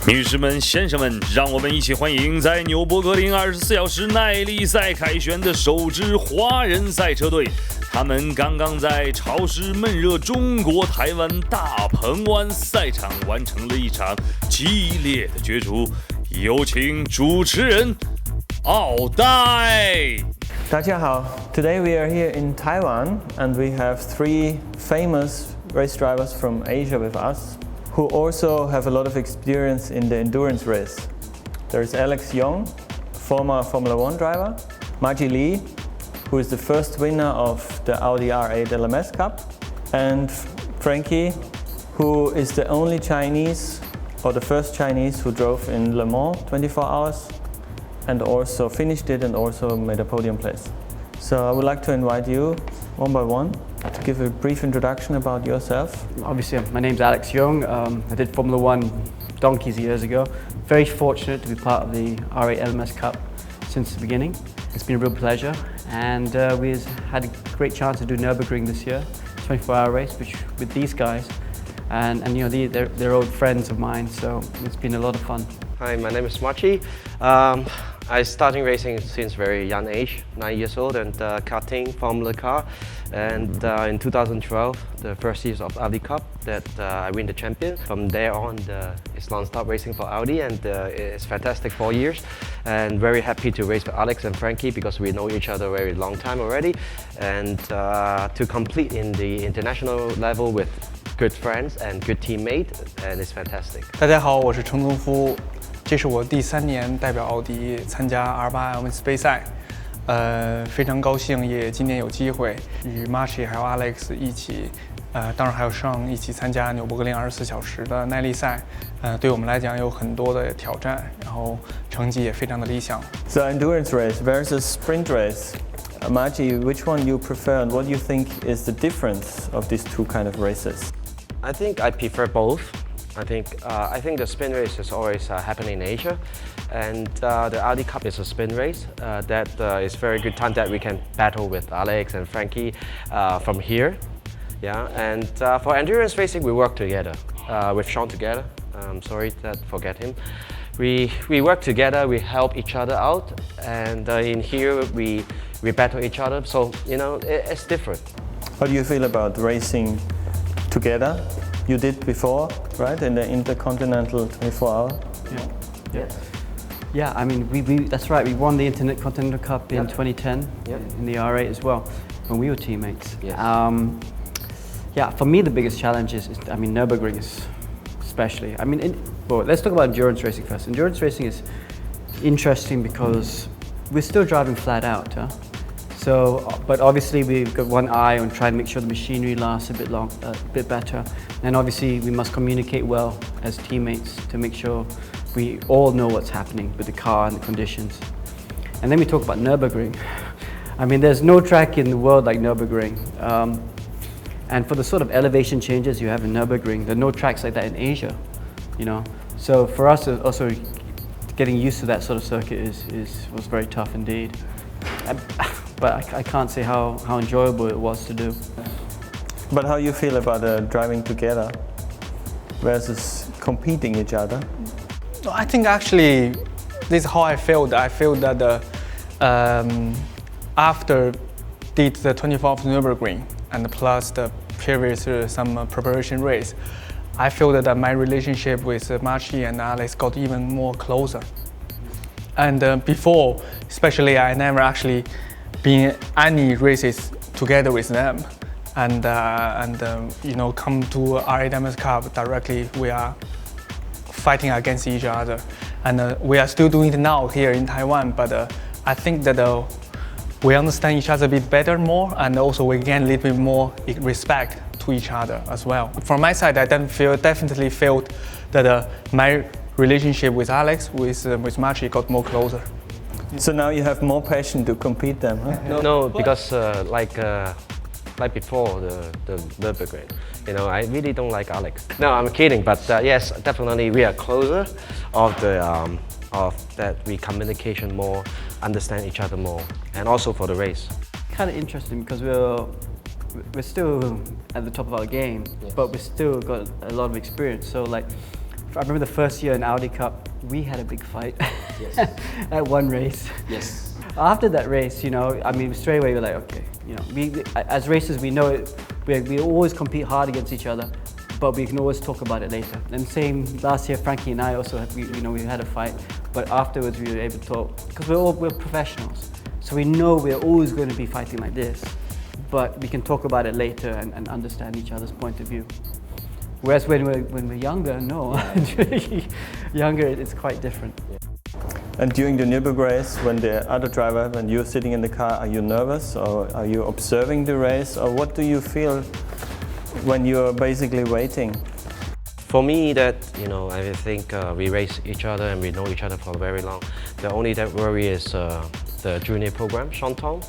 女士们、先生们，让我们一起欢迎在纽博格林24小时耐力赛凯旋的首支华人赛车队。他们刚刚在潮湿闷热中国台湾大鹏湾赛场完成了一场激烈的角逐。有请主持人奥黛。大家好 Today we are here in Taiwan and we have three famous race drivers from Asia with us who also have a lot of experience in the endurance race. There's Alex Young, former Formula One driver, Margie Lee, who is the first winner of the Audi R8 LMS Cup, and Frankie, who is the only Chinese or the first Chinese who drove in Le Mans 24 hours and also finished it and also made a podium place. So I would like to invite you one by one to give a brief introduction about yourself. Obviously, my name's Alex Young. I did Formula One donkeys years ago. Very fortunate to be part of the R8 LMS Cup since the beginning. It's been a real pleasure, and we've had a great chance to do Nurburgring this year, 24-hour race, which with these guys, and you know they're old friends of mine, so it's been a lot of fun. Hi, my name is Marchi. I started racing since very young age, 9 years old, and karting, Formula car. And in 2012, the first year of Audi Cup, that I win the champion. From there on, it's non-stop racing for Audi, and it's fantastic 4 years. And very happy to race with Alex and Frankie because we know each other a very long time already. And to compete in the international level with good friends and good teammates, and it's fantastic. 大家好，我是程宗夫，这是我第3年代表奥迪参加 R8 LMS 杯赛，非常高兴，也今年有机会与 Marchi 还有 Alex 一起，当然还有Sean一起参加纽博格林24小时的耐力赛，对我们来讲有很多的挑战，然后成绩也非常的理想。So endurance race versus sprint race. Margie, which one you prefer and what do you think is the difference of these two kind of races? I think I prefer both. I think the spin race is always happening in Asia, and the Audi Cup is a spin race. That is very good time that we can battle with Alex and Frankie from here. Yeah, and for endurance racing we work together with Sean together. Sorry that forget him. We work together. We help each other out, and in here we battle each other. So you know it's different. How do you feel about racing together? You did before, right? In the Intercontinental 24-hour? Yeah, I mean, we that's right, we won the Intercontinental Cup in 2010 in the R8 as well, when we were teammates. Yes. Yeah, for me the biggest challenge is I mean, Nurburgring is especially. I mean, well, let's talk about endurance racing first. Endurance racing is interesting because we're still driving flat out, huh? So, but obviously we've got one eye on trying to make sure the machinery lasts a bit better. And obviously we must communicate well as teammates to make sure we all know what's happening with the car and the conditions. And then we talk about Nurburgring. I mean, there's no track in the world like Nurburgring. And for the sort of elevation changes you have in Nurburgring, there are no tracks like that in Asia, you know. So for us also getting used to that sort of circuit was very tough indeed. But I can't say how enjoyable it was to do. But how you feel about driving together versus competing each other? I think actually this is how I felt. I feel that after did the 24th Nurburgring and plus the previous some preparation race, I feel that my relationship with Marchi and Alex got even more closer. And before, especially, I never actually been any races together with them, and you know, come to R8 LMS Cup directly, we are fighting against each other, and we are still doing it now here in Taiwan. But I think that we understand each other a bit better more, and also we gain a little bit more respect to each other as well. From my side, I definitely felt that my relationship with Alex, with Marchi got more closer. So now you have more passion to compete them, huh? No, because like before the Nurburgring, you know, I really don't like Alex. No, I'm kidding, but yes, definitely we are closer of that we communication more, understand each other more, and also for the race. Kind of interesting because we're still at the top of our game, yes, but we still got a lot of experience. So like I remember the first year in Audi Cup, we had a big fight at one race. Yes. After that race, you know, I mean, straight away we're like, okay, you know, we as racers, we know it, we always compete hard against each other, but we can always talk about it later. And same last year, Frankie and I also, we had a fight, but afterwards we were able to talk, because we're professionals. So we know we're always going to be fighting like this, but we can talk about it later and understand each other's point of view. Whereas when we're younger, no. Younger, it's quite different. And during the Nurburgring race, when the other driver, when you're sitting in the car, are you nervous or are you observing the race, or what do you feel when you're basically waiting? For me, that, you know, I think we race each other and we know each other for very long. The only that worry is the junior program, Shanton.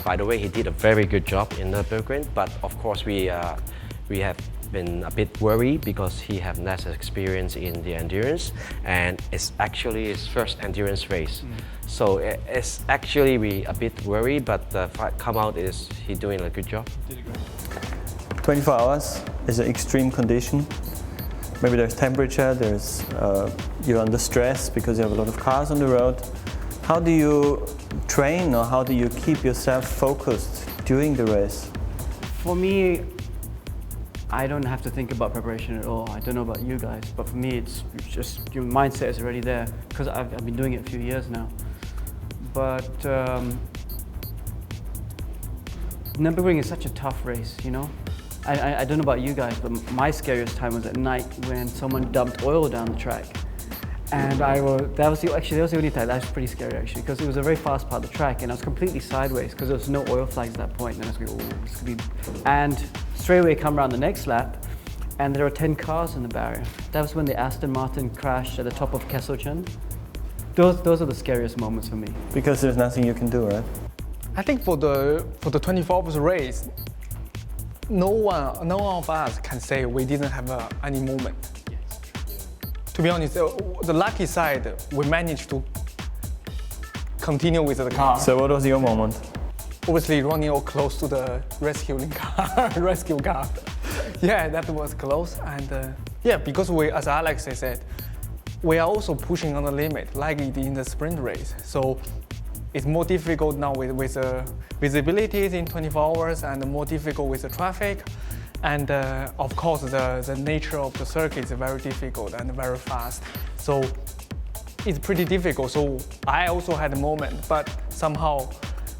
By the way, he did a very good job in Nurburgring, but of course we have been a bit worried because he has less experience in the endurance, and it's actually his first endurance race. So it's actually we a bit worried, but the fact come out is he doing a good job. 24 hours is an extreme condition. Maybe there's temperature, you're under stress because you have a lot of cars on the road. How do you train, or how do you keep yourself focused during the race? For me, I don't have to think about preparation at all. I don't know about you guys, but for me, it's just your mindset is already there because I've been doing it a few years now. But Nurburgring is such a tough race, you know. I don't know about you guys, but my scariest time was at night when someone dumped oil down the track. And that was the only time. That was pretty scary actually, because it was a very fast part of the track and I was completely sideways because there was no oil flags at that point. And I was going, oh, this could be. And straight away come around the next lap and there were 10 cars in the barrier. That was when the Aston Martin crashed at the top of Kesselchen. Those are the scariest moments for me. Because there's nothing you can do, right? I think for the 24 hours race, no one of us can say we didn't have any moment. To be honest, the lucky side, we managed to continue with the car. So what was your moment? Obviously running all close to the rescue car. Yeah, that was close. And yeah, because we, as Alex said, we are also pushing on the limit, like in the sprint race. So it's more difficult now with visibility in 24 hours and more difficult with the traffic. And of course, the nature of the circuit is very difficult and very fast. So it's pretty difficult. So I also had a moment, but somehow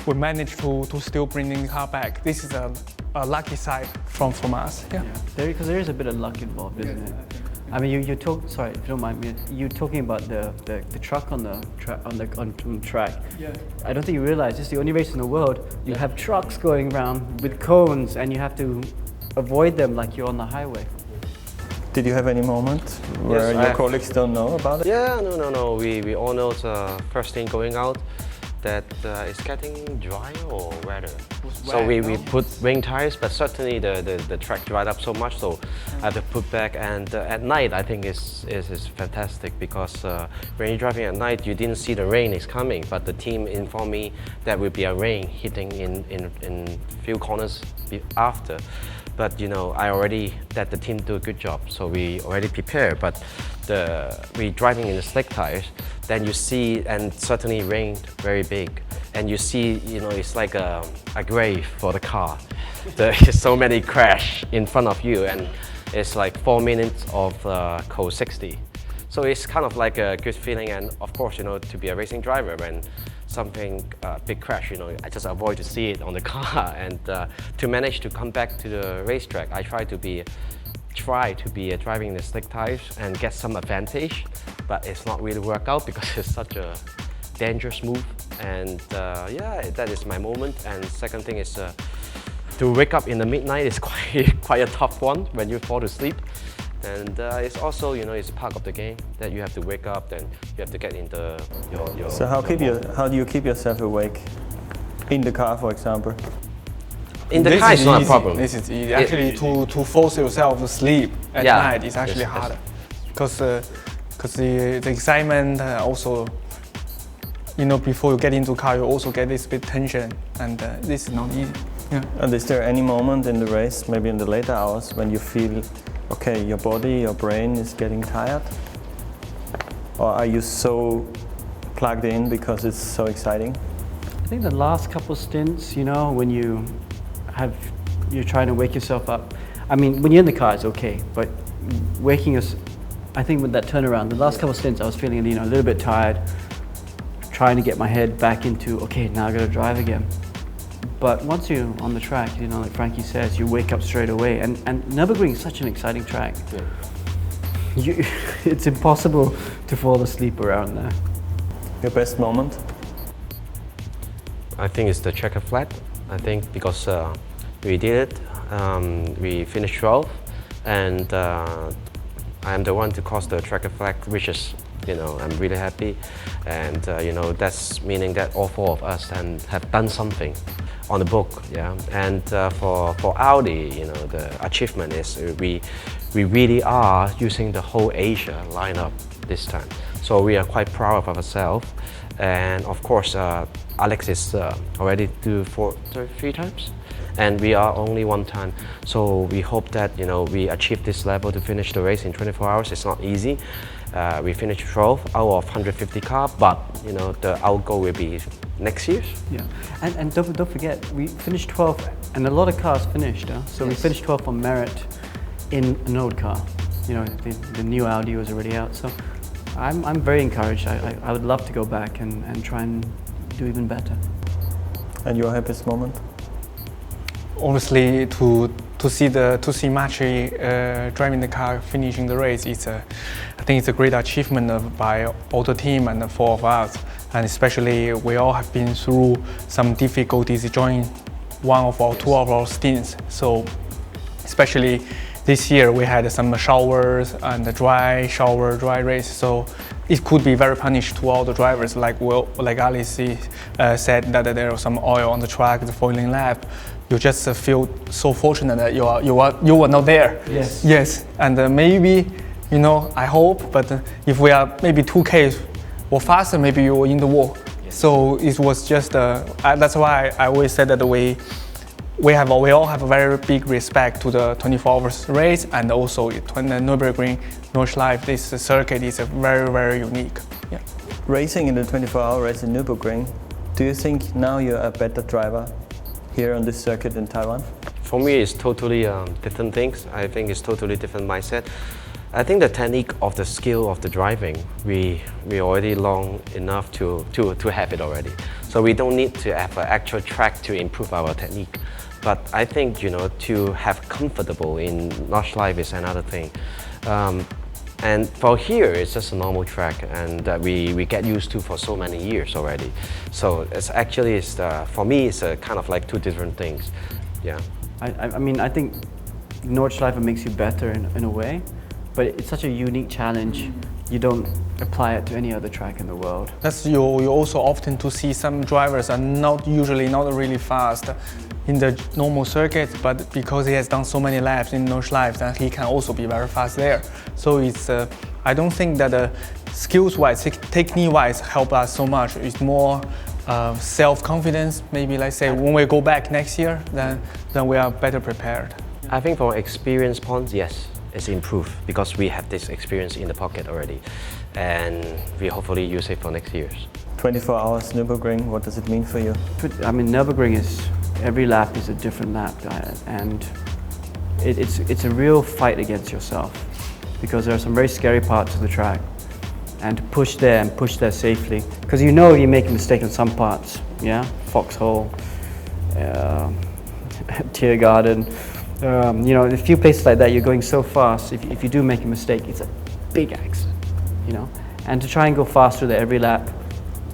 we managed to still bring the car back. This is a lucky side from us. Yeah. Because there is a bit of luck involved, isn't it? I mean, you talk. Sorry, if you don't mind me. You're talking about the truck on the track. Yeah. I don't think you realize it's the only race in the world you have trucks going around with cones, and you have to avoid them like you're on the highway. Did you have any moment where your colleagues don't know about it? Yeah, no. We all know the first thing going out that it's getting dry or wetter. So we put wing tires, but certainly the track dried up so much, so I have to put back. And at night, I think is fantastic because when you're driving at night, you didn't see the rain is coming, but the team informed me that will be a rain hitting in few corners after. But you know, that the team do a good job, so we already prepared. But we driving in the slick tires, then you see, and certainly rained very big, and you see, you know, it's like a grave for the car. There's so many crash in front of you, and it's like 4 minutes of code 60. So it's kind of like a good feeling, and of course, you know, to be a racing driver when something big crash, you know, I just avoid to see it on the car, and to manage to come back to the racetrack, I try to be driving the slick tires and get some advantage, but it's not really work out because it's such a dangerous move. And yeah, that is my moment. And second thing is to wake up in the midnight is quite a tough one when you fall to sleep. And it's also, you know, it's part of the game that you have to wake up and you have to get into your So how do you keep yourself awake? In the car, for example? In the car, it's not a problem. This is easy. Actually, to force yourself to sleep at night is actually harder. Because the excitement also, you know, before you get into the car, you also get this bit tension, and this is not easy. Yeah. And is there any moment in the race, maybe in the later hours, when you feel Okay, your body, your brain is getting tired? Or are you so plugged in because it's so exciting? I think the last couple stints, you know, when you're trying to wake yourself up. I mean, when you're in the car, it's okay, but waking us, I think with that turnaround, the last couple stints, I was feeling, you know, a little bit tired, trying to get my head back into, okay, now I gotta drive again. But once you're on the track, you know, like Frankie says, you wake up straight away. And Nurburgring is such an exciting track. Yeah. It's impossible to fall asleep around there. Your best moment? I think it's the checker flag. I think because we did it, we finished 12th, and I'm the one to cross the checker flag, which is, you know, I'm really happy. And, you know, that's meaning that all four of us have done something on the book, yeah. And for Audi, you know, the achievement is we really are using the whole Asia lineup this time. So we are quite proud of ourselves. And of course, Alex is already do 3 times, and we are only 1 time. So we hope that, you know, we achieve this level to finish the race in 24 hours. It's not easy. We finished 12th out of 150 cars, but, you know, our goal will be next year. Yeah, and don't forget, we finished 12th, and a lot of cars finished. So yes. We finished 12th on merit in an old car. You know, the new Audi was already out. So I'm very encouraged. I would love to go back and try and do even better. And your happiest moment? Honestly, to see Machi driving the car, finishing the race, I think it's a great achievement by all the team and the 4 of us. And especially, we all have been through some difficulties during 2 of our stints. So, especially this year, we had some showers and dry race. So it could be very punished to all the drivers. Like Alice said, that there was some oil on the track, the foiling lap. You just feel so fortunate that you were not there. Yes. Yes, and maybe, you know, I hope. But if we are maybe 2K or faster, maybe you were in the wall. Yes. So it was just. That's why I always said that we all have a very big respect to the 24 hours race, and also the Nurburgring, Nordschleife. This circuit is very, very unique. Yeah. Racing in the 24-hour race in Nurburgring, do you think now you're a better driver here on this circuit in Taiwan? For me, it's totally different things. I think it's totally different mindset. I think the technique of the skill of the driving, we already long enough to have it already. So we don't need to have an actual track to improve our technique. But I think, you know, to have comfortable in Nordschleife is another thing. And for here, it's just a normal track, and we get used to for so many years already. So it's actually, for me, it's a kind of like 2 different things. Yeah. I mean, I think Nordschleife makes you better in a way, but it's such a unique challenge. You don't apply it to any other track in the world. That's you also often to see some drivers are not really fast in the normal circuits, but because he has done so many laps in Nordschleife, then he can also be very fast there. So it's I don't think that skills-wise, technique-wise help us so much. It's more self-confidence. Maybe let's say when we go back next year, then we are better prepared. I think from experience points, yes, it's improved because we have this experience in the pocket already, and we hopefully use it for next years. 24 hours Nurburgring, what does it mean for you? I mean, Nurburgring is, every lap is a different lap, and it's a real fight against yourself, because there are some very scary parts of the track, and to push there and push there safely, because you know you make a mistake in some parts, yeah, Foxhole, Tiergarten, you know, in a few places like that, you're going so fast. If you do make a mistake, it's a big accident, you know. And to try and go faster there every lap,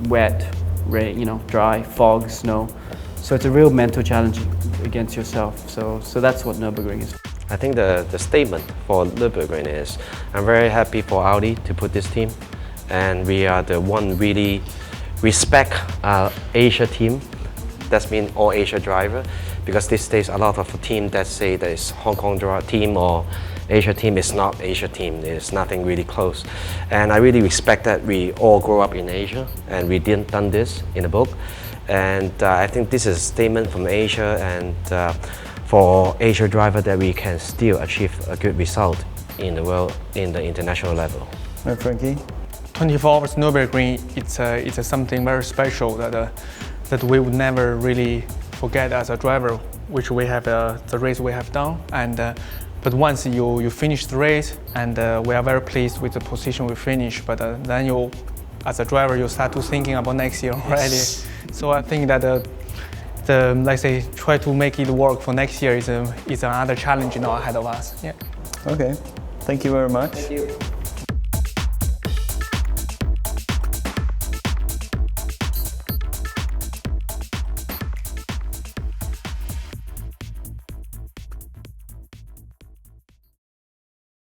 wet, rain, you know, dry, fog, snow. So it's a real mental challenge against yourself. So that's what Nurburgring is. I think the statement for Nurburgring is, I'm very happy for Audi to put this team, and we are the one really respect Asia team. That means all Asia driver, because these days a lot of team that say that it's Hong Kong team or Asia team is not Asia team. There's nothing really close, and I really respect that we all grow up in Asia and we didn't done this in a book, and I think this is a statement from Asia, and for Asia driver that we can still achieve a good result in the world, in the international level. And Frankie? 24 hours Nurburgring, it's something very special that we would never really forget as a driver, which we have the race we have done. But once you finish the race, and we are very pleased with the position we finished. But then you, as a driver, you start to thinking about next year already. So I think that let's say, try to make it work for next year is another challenge now ahead of us. Yeah. Okay, thank you very much. Thank you.